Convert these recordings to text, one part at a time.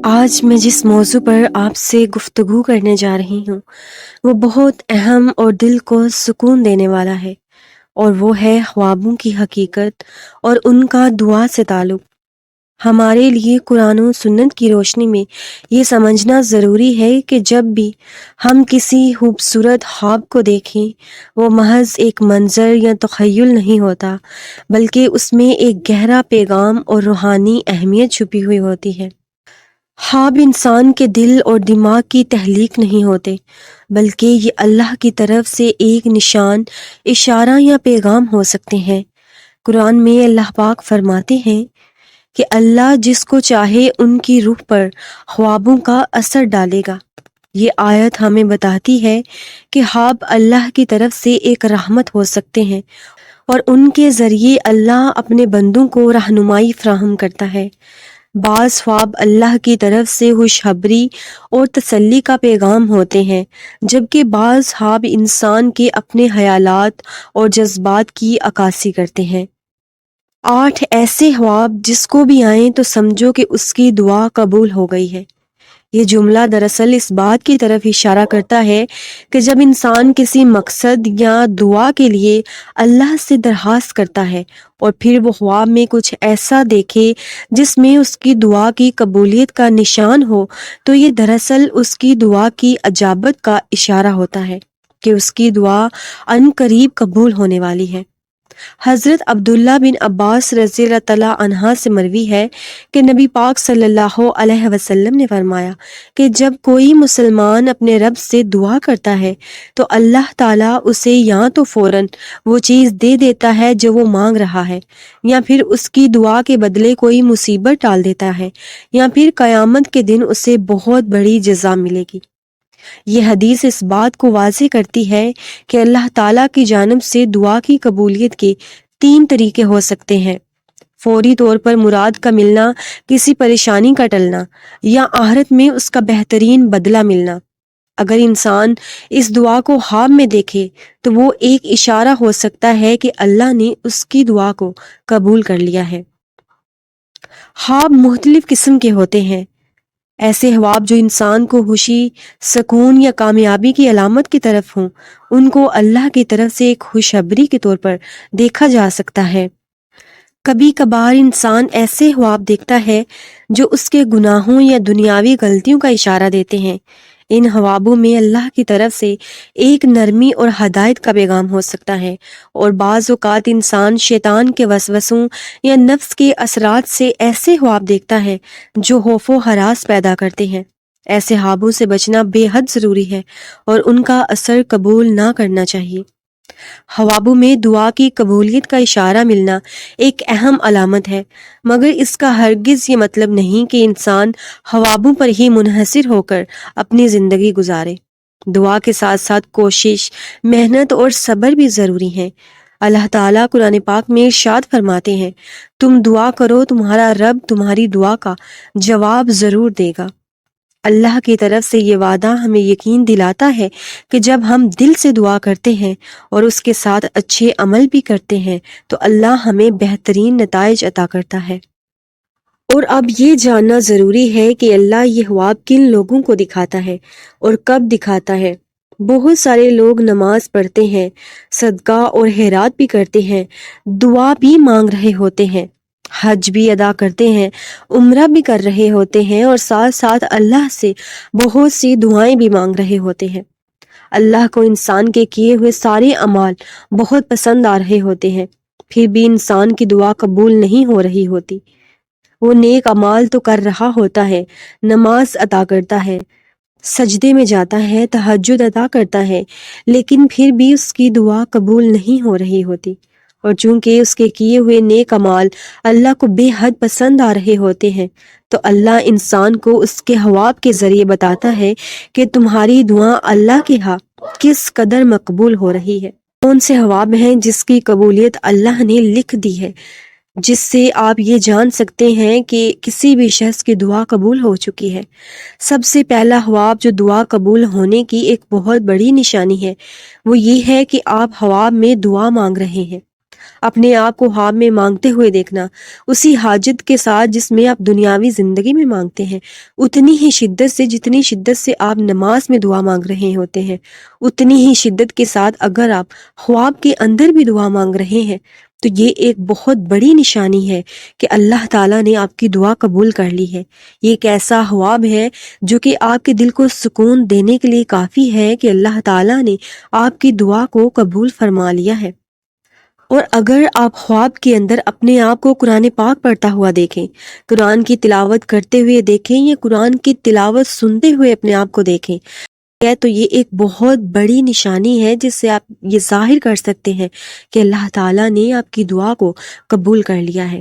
آج میں جس موضوع پر آپ سے گفتگو کرنے جا رہی ہوں وہ بہت اہم اور دل کو سکون دینے والا ہے، اور وہ ہے خوابوں کی حقیقت اور ان کا دعا سے تعلق۔ ہمارے لیے قرآن و سنت کی روشنی میں یہ سمجھنا ضروری ہے کہ جب بھی ہم کسی خوبصورت خواب کو دیکھیں، وہ محض ایک منظر یا تخیل نہیں ہوتا، بلکہ اس میں ایک گہرا پیغام اور روحانی اہمیت چھپی ہوئی ہوتی ہے۔ خواب انسان کے دل اور دماغ کی تخلیق نہیں ہوتے، بلکہ یہ اللہ کی طرف سے ایک نشان، اشارہ یا پیغام ہو سکتے ہیں۔ قرآن میں اللہ پاک فرماتے ہیں کہ اللہ جس کو چاہے ان کی روح پر خوابوں کا اثر ڈالے گا۔ یہ آیت ہمیں بتاتی ہے کہ خواب اللہ کی طرف سے ایک رحمت ہو سکتے ہیں، اور ان کے ذریعے اللہ اپنے بندوں کو رہنمائی فراہم کرتا ہے۔ بعض خواب اللہ کی طرف سے خوشخبری اور تسلی کا پیغام ہوتے ہیں، جبکہ بعض خواب انسان کے اپنے خیالات اور جذبات کی عکاسی کرتے ہیں۔ 8 ایسے خواب جس کو بھی آئیں تو سمجھو کہ اس کی دعا قبول ہو گئی ہے۔ یہ جملہ دراصل اس بات کی طرف اشارہ کرتا ہے کہ جب انسان کسی مقصد یا دعا کے لیے اللہ سے درخواست کرتا ہے اور پھر وہ خواب میں کچھ ایسا دیکھے جس میں اس کی دعا کی قبولیت کا نشان ہو، تو یہ دراصل اس کی دعا کی اجابت کا اشارہ ہوتا ہے کہ اس کی دعا عن قریب قبول ہونے والی ہے۔ حضرت عبداللہ بن عباس رضی اللہ تعالیٰ عنہ سے مروی ہے کہ نبی پاک صلی اللہ علیہ وسلم نے فرمایا کہ جب کوئی مسلمان اپنے رب سے دعا کرتا ہے تو اللہ تعالیٰ اسے یا تو فوراً وہ چیز دے دیتا ہے جو وہ مانگ رہا ہے، یا پھر اس کی دعا کے بدلے کوئی مصیبت ٹال دیتا ہے، یا پھر قیامت کے دن اسے بہت بڑی جزا ملے گی۔ یہ حدیث اس بات کو واضح کرتی ہے کہ اللہ تعالیٰ کی جانب سے دعا کی قبولیت کے 3 طریقے ہو سکتے ہیں: فوری طور پر مراد کا ملنا، کسی پریشانی کا ٹلنا، یا آخرت میں اس کا بہترین بدلہ ملنا۔ اگر انسان اس دعا کو خواب میں دیکھے تو وہ ایک اشارہ ہو سکتا ہے کہ اللہ نے اس کی دعا کو قبول کر لیا ہے۔ خواب مختلف قسم کے ہوتے ہیں۔ ایسے خواب جو انسان کو خوشی، سکون یا کامیابی کی علامت کی طرف ہوں، ان کو اللہ کی طرف سے ایک خوشخبری کے طور پر دیکھا جا سکتا ہے۔ کبھی کبھار انسان ایسے خواب دیکھتا ہے جو اس کے گناہوں یا دنیاوی غلطیوں کا اشارہ دیتے ہیں۔ ان خوابوں میں اللہ کی طرف سے ایک نرمی اور ہدایت کا پیغام ہو سکتا ہے، اور بعض اوقات انسان شیطان کے وسوسوں یا نفس کے اثرات سے ایسے خواب دیکھتا ہے جو خوف و ہراس پیدا کرتے ہیں۔ ایسے خوابوں سے بچنا بے حد ضروری ہے اور ان کا اثر قبول نہ کرنا چاہیے۔ خوابوں میں دعا کی قبولیت کا اشارہ ملنا ایک اہم علامت ہے، مگر اس کا ہرگز یہ مطلب نہیں کہ انسان خوابوں پر ہی منحصر ہو کر اپنی زندگی گزارے۔ دعا کے ساتھ ساتھ کوشش، محنت اور صبر بھی ضروری ہیں۔ اللہ تعالیٰ قرآن پاک میں ارشاد فرماتے ہیں، تم دعا کرو، تمہارا رب تمہاری دعا کا جواب ضرور دے گا۔ اللہ کی طرف سے یہ وعدہ ہمیں یقین دلاتا ہے کہ جب ہم دل سے دعا کرتے ہیں اور اس کے ساتھ اچھے عمل بھی کرتے ہیں تو اللہ ہمیں بہترین نتائج عطا کرتا ہے۔ اور اب یہ جاننا ضروری ہے کہ اللہ یہ خواب کن لوگوں کو دکھاتا ہے اور کب دکھاتا ہے۔ بہت سارے لوگ نماز پڑھتے ہیں، صدقہ اور خیرات بھی کرتے ہیں، دعا بھی مانگ رہے ہوتے ہیں، حج بھی ادا کرتے ہیں، عمرہ بھی کر رہے ہوتے ہیں، اور ساتھ ساتھ اللہ سے بہت سی دعائیں بھی مانگ رہے ہوتے ہیں۔ اللہ کو انسان کے کیے ہوئے سارے اعمال بہت پسند آ رہے ہوتے ہیں، پھر بھی انسان کی دعا قبول نہیں ہو رہی ہوتی۔ وہ نیک اعمال تو کر رہا ہوتا ہے، نماز ادا کرتا ہے، سجدے میں جاتا ہے، تہجد ادا کرتا ہے، لیکن پھر بھی اس کی دعا قبول نہیں ہو رہی ہوتی۔ اور چونکہ اس کے کیے ہوئے نیک اعمال اللہ کو بے حد پسند آ رہے ہوتے ہیں، تو اللہ انسان کو اس کے خواب کے ذریعے بتاتا ہے کہ تمہاری دعا اللہ کے ہاں کس قدر مقبول ہو رہی ہے۔ کون سے خواب ہیں جس کی قبولیت اللہ نے لکھ دی ہے، جس سے آپ یہ جان سکتے ہیں کہ کسی بھی شخص کی دعا قبول ہو چکی ہے؟ سب سے پہلا خواب جو دعا قبول ہونے کی ایک بہت بڑی نشانی ہے، وہ یہ ہے کہ آپ خواب میں دعا مانگ رہے ہیں۔ اپنے آپ کو خواب میں مانگتے ہوئے دیکھنا، اسی حاجت کے ساتھ جس میں آپ دنیاوی زندگی میں مانگتے ہیں، اتنی ہی شدت سے جتنی شدت سے آپ نماز میں دعا مانگ رہے ہوتے ہیں، اتنی ہی شدت کے ساتھ اگر آپ خواب کے اندر بھی دعا مانگ رہے ہیں تو یہ ایک بہت بڑی نشانی ہے کہ اللہ تعالیٰ نے آپ کی دعا قبول کر لی ہے۔ یہ ایک ایسا خواب ہے جو کہ آپ کے دل کو سکون دینے کے لیے کافی ہے کہ اللہ تعالیٰ نے آپ کی دعا کو قبول فرما لیا ہے۔ اور اگر آپ خواب کے اندر اپنے آپ کو قرآن پاک پڑھتا ہوا دیکھیں، قرآن کی تلاوت کرتے ہوئے دیکھیں یا قرآن کی تلاوت سنتے ہوئے اپنے آپ کو دیکھیں تو یہ ایک بہت بڑی نشانی ہے جس سے آپ یہ ظاہر کر سکتے ہیں کہ اللہ تعالیٰ نے آپ کی دعا کو قبول کر لیا ہے۔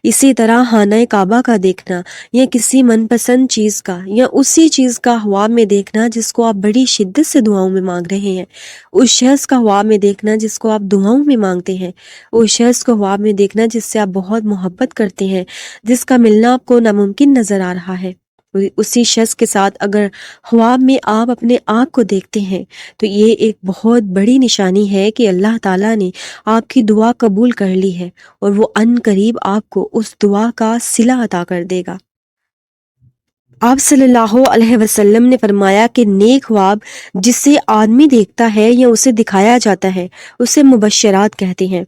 اسی طرح خانہ کعبہ کا دیکھنا یا کسی من پسند چیز کا یا اسی چیز کا خواب میں دیکھنا جس کو آپ بڑی شدت سے دعاؤں میں مانگ رہے ہیں، اس شخص کا خواب میں دیکھنا جس کو آپ دعاؤں میں مانگتے ہیں، اس شخص کو خواب میں دیکھنا جس سے آپ بہت محبت کرتے ہیں، جس کا ملنا آپ کو ناممکن نظر آ رہا ہے، اسی شخص کے ساتھ اگر خواب میں آپ اپنے آپ کو دیکھتے ہیں تو یہ ایک بہت بڑی نشانی ہے کہ اللہ تعالیٰ نے آپ کی دعا قبول کر لی ہے اور وہ ان قریب آپ کو اس دعا کا صلہ عطا کر دے گا۔ آپ صلی اللہ علیہ وسلم نے فرمایا کہ نیک خواب جسے آدمی دیکھتا ہے یا اسے دکھایا جاتا ہے اسے مبشرات کہتے ہیں۔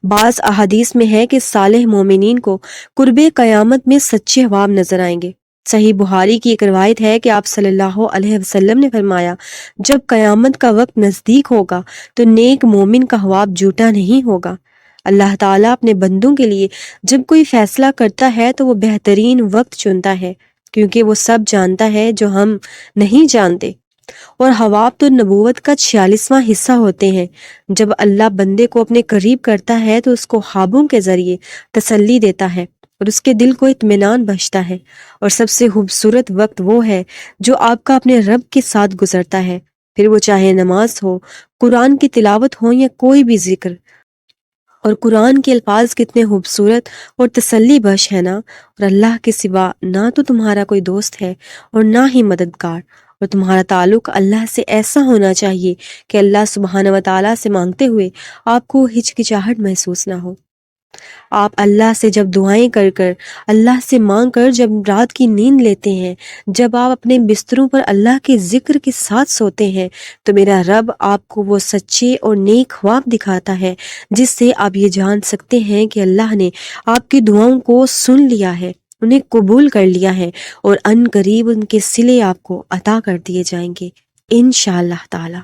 بعض احادیث میں ہے کہ صالح مومنین کو قرب قیامت میں سچے خواب نظر آئیں گے۔ صحیح بخاری کی ایک روایت ہے کہ آپ صلی اللہ علیہ وسلم نے فرمایا جب قیامت کا وقت نزدیک ہوگا تو نیک مومن کا خواب جھوٹا نہیں ہوگا۔ اللہ تعالیٰ اپنے بندوں کے لیے جب کوئی فیصلہ کرتا ہے تو وہ بہترین وقت چنتا ہے کیونکہ وہ سب جانتا ہے جو ہم نہیں جانتے۔ اور خواب تو نبوت کا 46واں حصہ ہوتے ہیں۔ جب اللہ بندے کو اپنے قریب کرتا ہے تو اس کو خوابوں کے ذریعے تسلی دیتا ہے اور اس کے دل کو اطمینان بخشتا ہے، اور سب سے خوبصورت وقت وہ ہے جو آپ کا اپنے رب کے ساتھ گزرتا ہے، پھر وہ چاہے نماز ہو، قرآن کی تلاوت ہو یا کوئی بھی ذکر۔ اور قرآن کے الفاظ کتنے خوبصورت اور تسلی بخش ہے نا، اور اللہ کے سوا نہ تو تمہارا کوئی دوست ہے اور نہ ہی مددگار، اور تمہارا تعلق اللہ سے ایسا ہونا چاہیے کہ اللہ سبحانہ و تعالیٰ سے مانگتے ہوئے آپ کو ہچکچاہٹ محسوس نہ ہو۔ آپ اللہ سے جب دعائیں کر کر، اللہ سے مانگ کر جب رات کی نیند لیتے ہیں، جب آپ اپنے بستروں پر اللہ کے ذکر کے ساتھ سوتے ہیں تو میرا رب آپ کو وہ سچے اور نیک خواب دکھاتا ہے جس سے آپ یہ جان سکتے ہیں کہ اللہ نے آپ کی دعاؤں کو سن لیا ہے، انہیں قبول کر لیا ہے، اور ان قریب ان کے صلے آپ کو عطا کر دیے جائیں گے انشاءاللہ تعالی۔